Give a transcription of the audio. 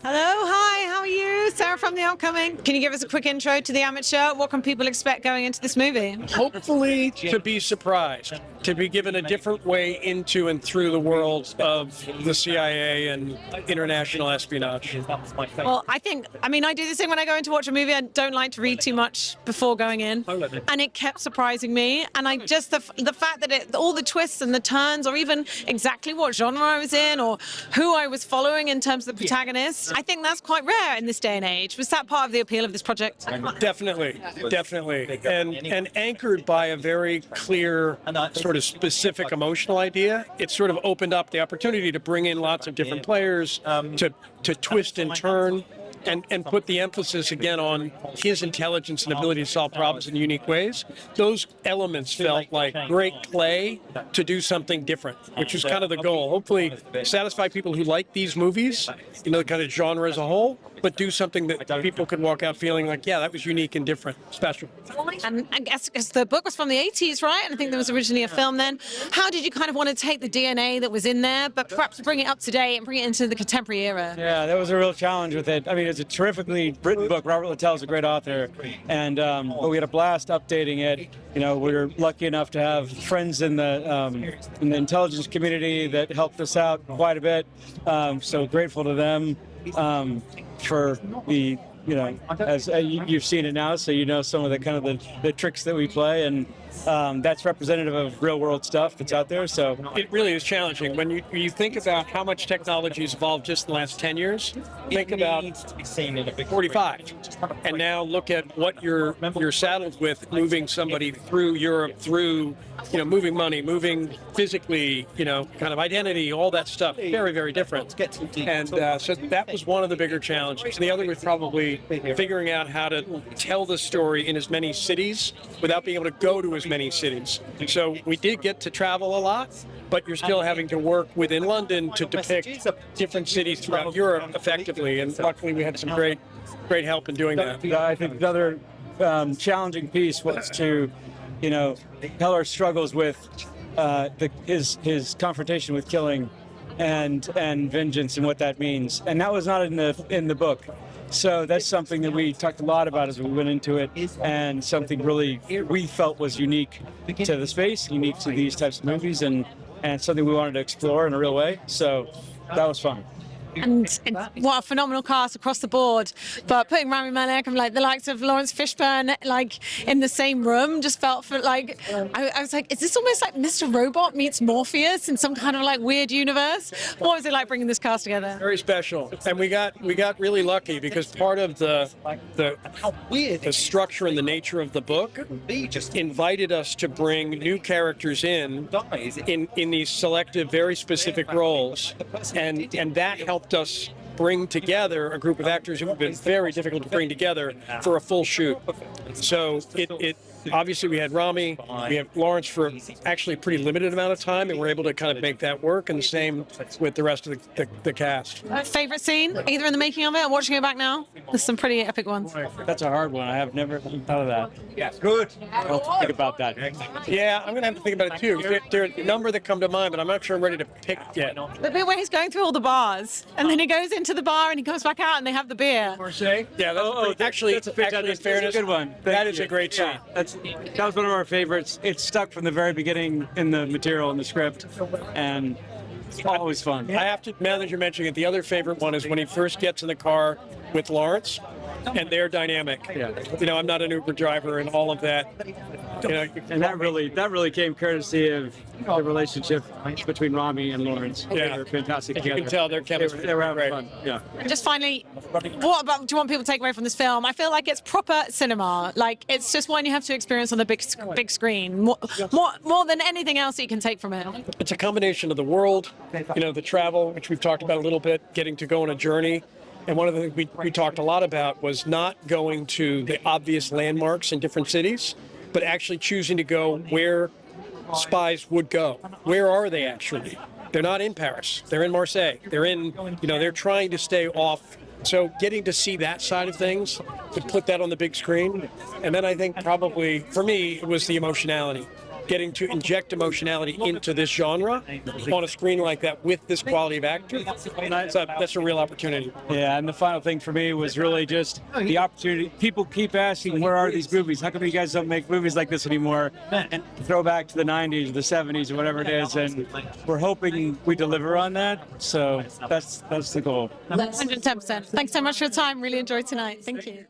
Hello, hi, how are you? Sarah from The Upcoming. Can you give us a quick intro to The Amateur? What can people expect going into this movie? Hopefully to be surprised, to be given a different way into and through the world of the CIA and international espionage. Well, I do this thing when I go in to watch a movie. I don't like to read too much before going in. And it kept surprising me. And the fact that all the twists and the turns, or even exactly what genre I was in or who I was following in terms of the protagonist, I think that's quite rare in this day and age. Was that part of the appeal of this project? Definitely. And anchored by a very clear, sort of specific emotional idea. It sort of opened up the opportunity to bring in lots of different players, to twist and turn. And put the emphasis again on his intelligence and ability to solve problems in unique ways. Those elements felt like great play to do something different, which was kind of the goal. Hopefully satisfy people who like these movies, the kind of genre as a whole, but do something that people could walk out feeling like, yeah, that was unique and different, special. And I guess the book was from the 80s, right? And I think there was originally a film then. How did you kind of want to take the DNA that was in there, but perhaps bring it up to date and bring it into the contemporary era? Yeah, that was a real challenge with it. I mean, it's a terrifically written book. Robert Littell is a great author, and but we had a blast updating it. We were lucky enough to have friends in the intelligence community that helped us out quite a bit. So grateful to them for the, as you've seen it now, so some of the kind of the tricks that we play, and that's representative of real world stuff that's out there. So it really is challenging. When you think about how much technology has evolved just in the last 10 years, think about 45. And now look at what you're saddled with, moving somebody through Europe, through, moving money, moving physically, kind of identity, all that stuff. Very, very different. And so that was one of the bigger challenges. And the other was probably figuring out how to tell the story in as many cities without being able to go to as many cities. So we did get to travel a lot, but you're still having to work within London to depict different cities throughout Europe effectively. And luckily we had some great help in doing that. I think the other challenging piece was to, Heller's struggles with his confrontation with killing and vengeance and what that means. And that was not in the book. So that's something that we talked a lot about as we went into it, and something really we felt was unique to the space, unique to these types of movies, and something we wanted to explore in a real way. So that was fun. And what a phenomenal cast across the board. But putting Rami Malek and the likes of Lawrence Fishburne in the same room just felt I was like, is this almost like Mr. Robot meets Morpheus in some kind of weird universe? What was it like bringing this cast together? Very special. And we got really lucky because part of the structure and the nature of the book invited us to bring new characters in these selective, very specific roles, and that helped us bring together a group of actors who have been very difficult to bring together for a full shoot. So it obviously we had Rami, we have Lawrence for actually a pretty limited amount of time, and we're able to kind of make that work, and the same with the rest of the cast. Favorite scene, either in the making of it or watching it back now? There's some pretty epic ones. That's a hard one. I have never thought of that. Yeah, good. I'll think about that. Yeah, I'm going to have to think about it too. There are a number that come to mind, but I'm not sure I'm ready to pick yet. The bit where he's going through all the bars, and then he goes into the bar and he comes back out and they have the beer. Yeah, that's a fairness, that's a good one. That is a great scene. That was one of our favorites. It's stuck from the very beginning in the material, in the script, and it's always fun. I have to, now that you're mentioning it, the other favorite one is when he first gets in the car with Lawrence, and their dynamic. Yeah. I'm not an Uber driver and all of that. And that really came courtesy of the relationship between Rami and Lawrence. Yeah. They were fantastic You together. can tell their chemistry. They were having great. fun. Yeah. And just finally, what about do you want people to take away from this film? I feel like it's proper cinema. It's just one you have to experience on the big screen. More than anything else that you can take from it. It's a combination of the world, the travel, which we've talked about a little bit, getting to go on a journey. And one of the things we talked a lot about was not going to the obvious landmarks in different cities, but actually choosing to go where spies would go. Where are they actually? They're not in Paris. They're in Marseille. They're in, they're trying to stay off. So getting to see that side of things, to put that on the big screen. And then I think probably, for me, it was the emotionality. getting to inject emotionality into this genre on a screen like that with this quality of actor, that's a real opportunity. Yeah, and the final thing for me was really just the opportunity. People keep asking, where are these movies? How come you guys don't make movies like this anymore? And throw back to the 90s, the 70s, or whatever it is, and we're hoping we deliver on that. So that's the goal. 110%. Thanks so much for your time. Really enjoyed tonight. Thank you.